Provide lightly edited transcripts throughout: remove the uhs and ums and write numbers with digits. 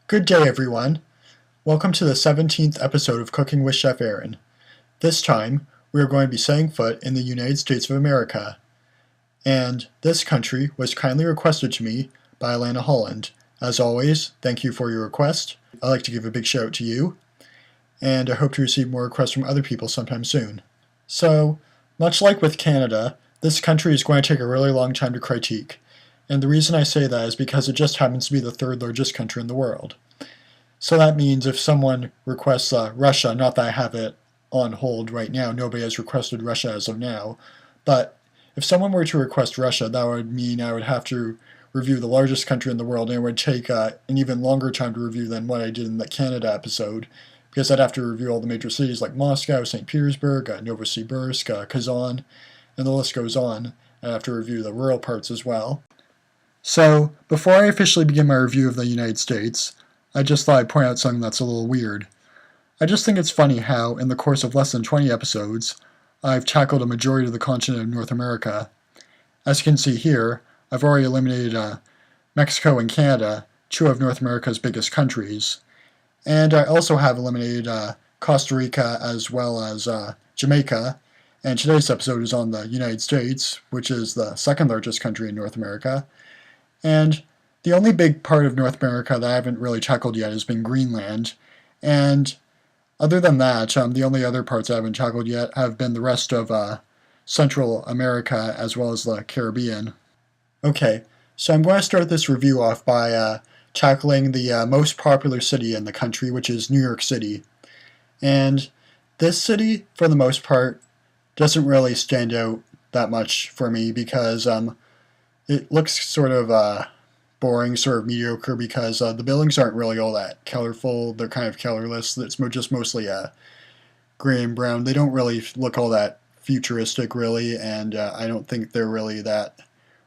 Good day, everyone. Welcome to the 17th episode of Cooking with Chef Aaron. This time, we are going to be setting foot in the United States of America. And this country was kindly requested to me by Alanah Holland. As always, thank you for your request. I'd like to give a big shout out to you. And I hope to receive more requests from other people sometime soon. So, much like with Canada, this country is going to take a really long time to critique. And the reason I say that is because it just happens to be the third largest country in the world. So that means if someone requests Russia, not that I have it on hold right now, nobody has requested Russia as of now, but if someone were to request Russia, that would mean I would have to review the largest country in the world, and it would take an even longer time to review than what I did in the Canada episode, because I'd have to review all the major cities like Moscow, St. Petersburg, Novosibirsk, Kazan, and the list goes on. I'd have to review the rural parts as well. So, before I officially begin my review of the United States, I just thought I'd point out something that's a little weird. I just think it's funny how, in the course of less than 20 episodes, I've tackled a majority of the continent of North America. As you can see here, I've already eliminated Mexico and Canada, two of North America's biggest countries. And I also have eliminated Costa Rica as well as Jamaica, and today's episode is on the United States, which is the second largest country in North America. And the only big part of North America that I haven't really tackled yet has been Greenland. And other than that, the only other parts I haven't tackled yet have been the rest of Central America as well as the Caribbean. Okay, so I'm going to start this review off by tackling the most popular city in the country, which is New York City. And this city, for the most part, doesn't really stand out that much for me because it looks sort of boring, sort of mediocre, because the buildings aren't really all that colorful. They're kind of colorless. It's just mostly gray and brown. They don't really look all that futuristic, really, and I don't think they're really that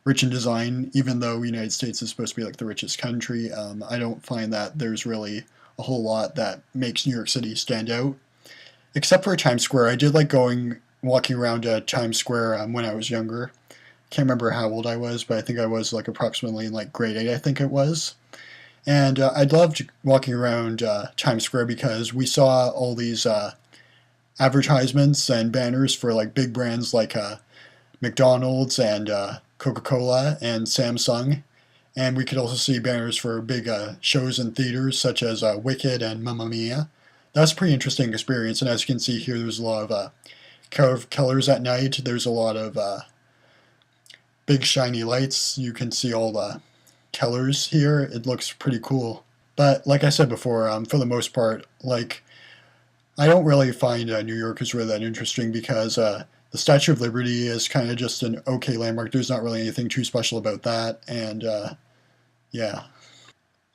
rich in design, even though the United States is supposed to be like the richest country. I don't find that there's really a whole lot that makes New York City stand out. Except for Times Square. I did like walking around Times Square when I was younger. Can't remember how old I was, but I think I was like approximately in like grade 8, I think it was. And I loved walking around Times Square because we saw all these advertisements and banners for like big brands like McDonald's and Coca-Cola and Samsung. And we could also see banners for big shows in theaters such as Wicked and Mamma Mia. That was a pretty interesting experience, and as you can see here, there's a lot of colors at night. There's a lot of big shiny lights. You can see all the colors here. It looks pretty cool. But like I said before, for the most part, like I don't really find New York is really that interesting because the Statue of Liberty is kind of just an okay landmark. There's not really anything too special about that, and yeah.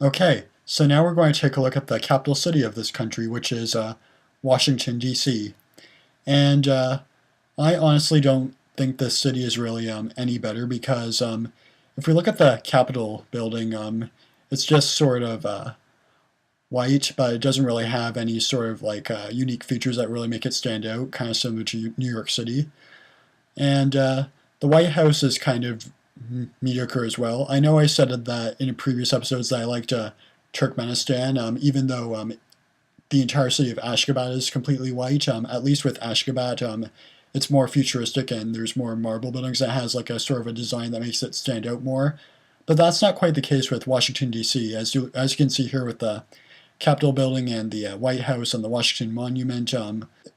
Okay, so now we're going to take a look at the capital city of this country, which is Washington, D.C. And I honestly don't think this city is really any better because if we look at the Capitol building, it's just sort of white, but it doesn't really have any sort of like unique features that really make it stand out, kind of similar to New York City. And the White House is kind of mediocre as well. I know I said that in previous episodes that I liked Turkmenistan, even though the entire city of Ashgabat is completely white. At least with Ashgabat, it's more futuristic and there's more marble buildings that has like a sort of a design that makes it stand out more. But that's not quite the case with Washington, D.C. As you can see here with the Capitol building and the White House and the Washington Monument,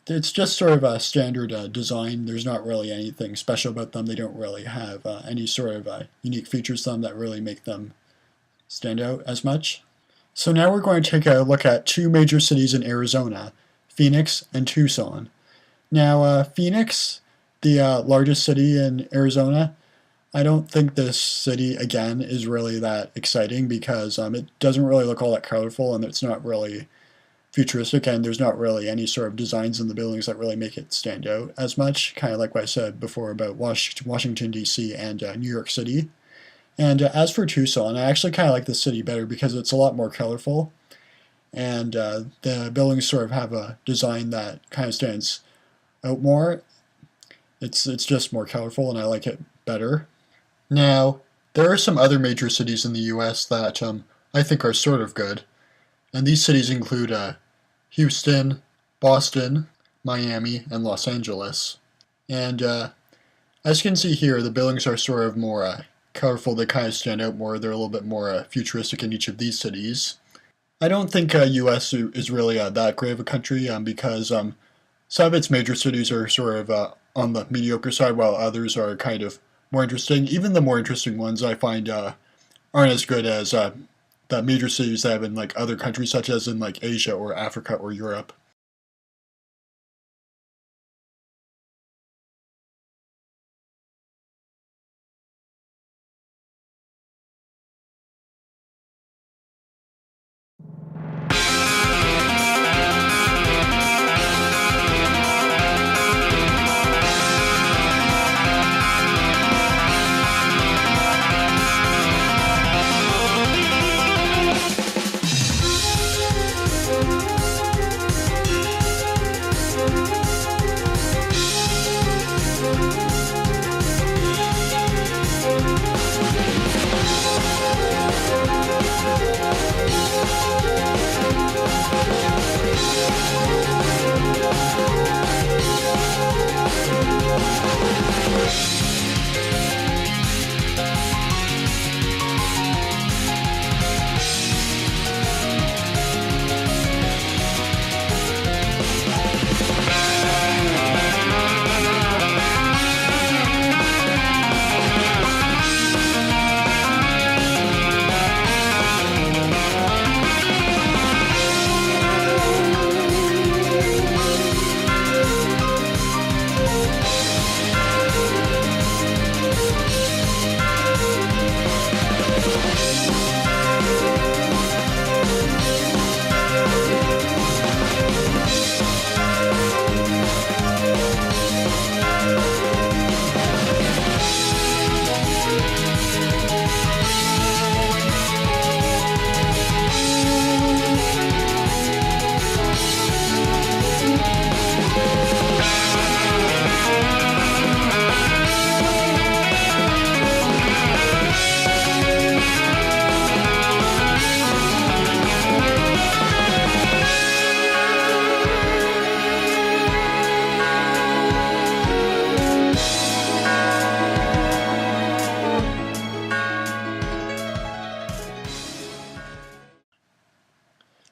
it's just sort of a standard design. There's not really anything special about them. They don't really have any sort of unique features to them that really make them stand out as much. So now we're going to take a look at two major cities in Arizona, Phoenix and Tucson. Now, Phoenix, the largest city in Arizona, I don't think this city, again, is really that exciting because it doesn't really look all that colorful and it's not really futuristic and there's not really any sort of designs in the buildings that really make it stand out as much, kind of like what I said before about Washington, D.C. and New York City. And as for Tucson, I actually kind of like the city better because it's a lot more colorful and the buildings sort of have a design that kind of stands out more. It's just more colorful and I like it better. Now, there are some other major cities in the US that I think are sort of good. And these cities include Houston, Boston, Miami, and Los Angeles. And as you can see here, the buildings are sort of more colorful. They kind of stand out more. They're a little bit more futuristic in each of these cities. I don't think U.S. is really that great of a country because some of its major cities are sort of on the mediocre side, while others are kind of more interesting. Even the more interesting ones I find aren't as good as the major cities that have in like other countries, such as in like Asia or Africa or Europe.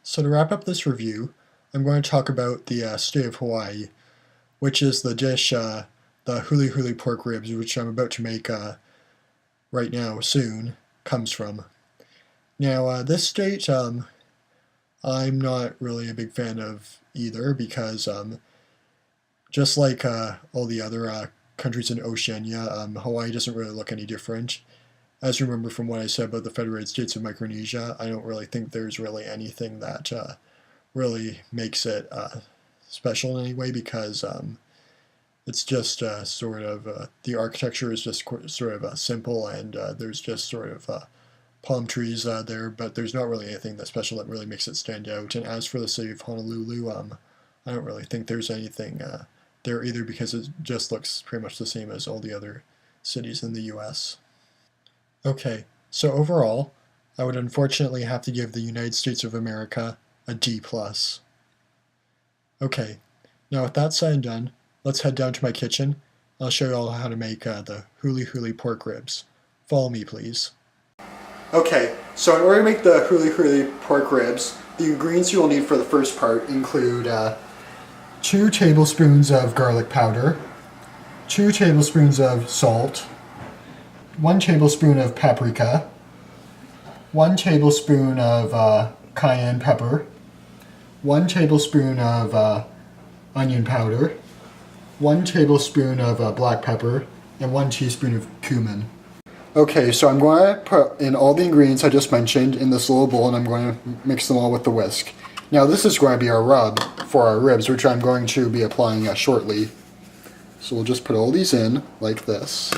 So to wrap up this review, I'm going to talk about the state of Hawaii, which is the dish, the Huli Huli Pork Ribs, which I'm about to make right now, soon, comes from. Now, this state, I'm not really a big fan of either because just like all the other countries in Oceania, Hawaii doesn't really look any different. As you remember from what I said about the Federated States of Micronesia, I don't really think there's really anything that really makes it special in any way because it's just sort of, the architecture is just sort of simple and there's just sort of palm trees there, but there's not really anything that special that really makes it stand out. And as for the city of Honolulu, I don't really think there's anything there either because it just looks pretty much the same as all the other cities in the U.S. Okay, so overall, I would unfortunately have to give the United States of America a D+. Okay, now with that said and done, let's head down to my kitchen. I'll show you all how to make the Huli Huli Pork Ribs. Follow me, please. Okay, so in order to make the Huli Huli Pork Ribs, the ingredients you will need for the first part include 2 tablespoons of garlic powder, 2 tablespoons of salt, 1 tablespoon of paprika, 1 tablespoon of cayenne pepper, 1 tablespoon of onion powder, 1 tablespoon of black pepper, and 1 teaspoon of cumin. Okay, so I'm going to put in all the ingredients I just mentioned in this little bowl and I'm going to mix them all with the whisk. Now this is going to be our rub for our ribs, which I'm going to be applying shortly. So we'll just put all these in like this.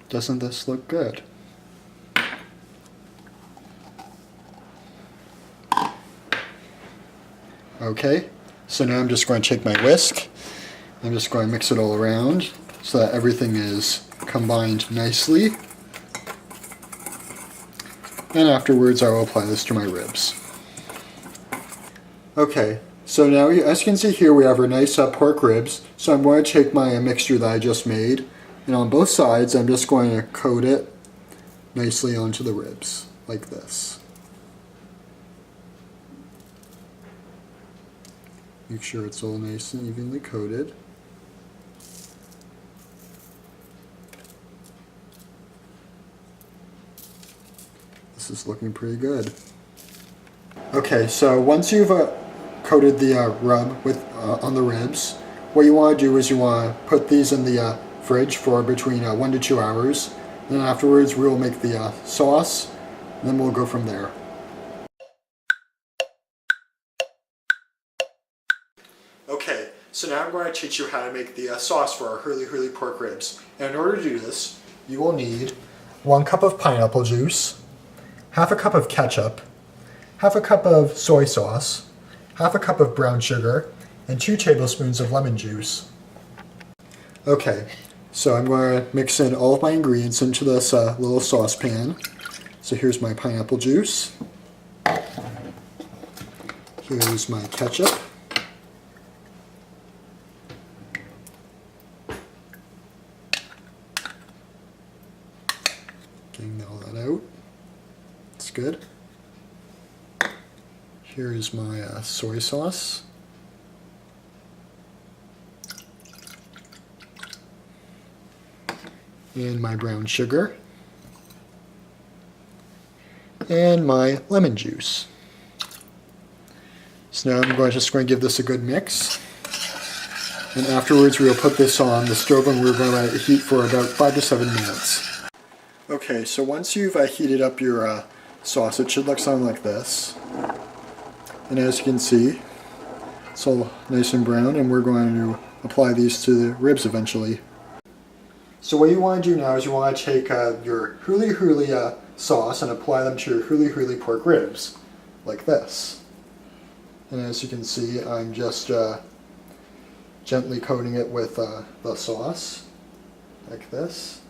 Doesn't this look good? Okay, So now I'm just going to take my whisk. I'm just going to mix it all around so that everything is combined nicely. And afterwards I will apply this to my ribs. Okay, so now as you can see here we have our nice pork ribs. So I'm going to take my mixture that I just made, and on both sides I'm just going to coat it nicely onto the ribs, like this. Make sure it's all nice and evenly coated. This is looking pretty good. Okay, so once you've coated the rub on the ribs, what you want to do is you want to put these in the fridge for between 1 to 2 hours. Then afterwards we will make the sauce, and then we'll go from there. Okay, so now I'm going to teach you how to make the sauce for our Huli Huli Pork Ribs. And in order to do this, you will need 1 cup of pineapple juice, half a cup of ketchup, half a cup of soy sauce, half a cup of brown sugar, and 2 tablespoons of lemon juice. Okay, so I'm going to mix in all of my ingredients into this little saucepan. So here's my pineapple juice. Here's my ketchup. Getting all that out. It's good. Here is my soy sauce. And my brown sugar. And my lemon juice. So now I'm just going to give this a good mix. And afterwards we will put this on the stove and we're going to let it heat for about 5 to 7 minutes. Okay, so once you've heated up your sauce, it should look something like this. And as you can see, it's all nice and brown, and we're going to apply these to the ribs eventually. So what you want to do now is you want to take your Huli Huli sauce and apply them to your Huli Huli pork ribs, like this. And as you can see, I'm just gently coating it with the sauce, like this.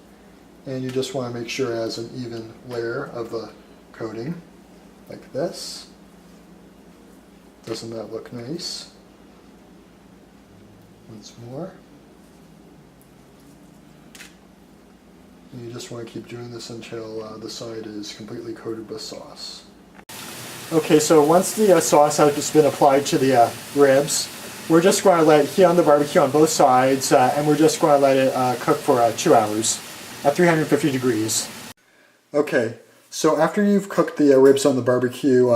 And you just want to make sure it has an even layer of the coating, like this. Doesn't that look nice? Once more. And you just want to keep doing this until the side is completely coated with sauce. Okay, so once the sauce has just been applied to the ribs, we're just going to let it heat on the barbecue on both sides, and we're just going to let it cook for 2 hours at 350 degrees. Okay, so after you've cooked the ribs on the barbecue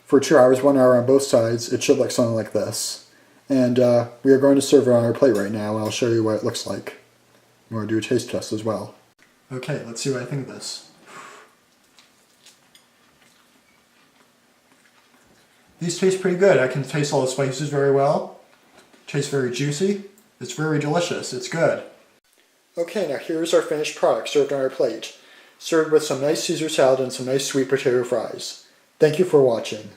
for 2 hours, 1 hour on both sides, it should look something like this. And we are going to serve it on our plate right now, and I'll show you what it looks like. We're going to do a taste test as well. Okay, let's see what I think of this. These taste pretty good. I can taste all the spices very well. Tastes very juicy. It's very delicious. It's good. Okay, now here's our finished product served on our plate. Served with some nice Caesar salad and some nice sweet potato fries. Thank you for watching.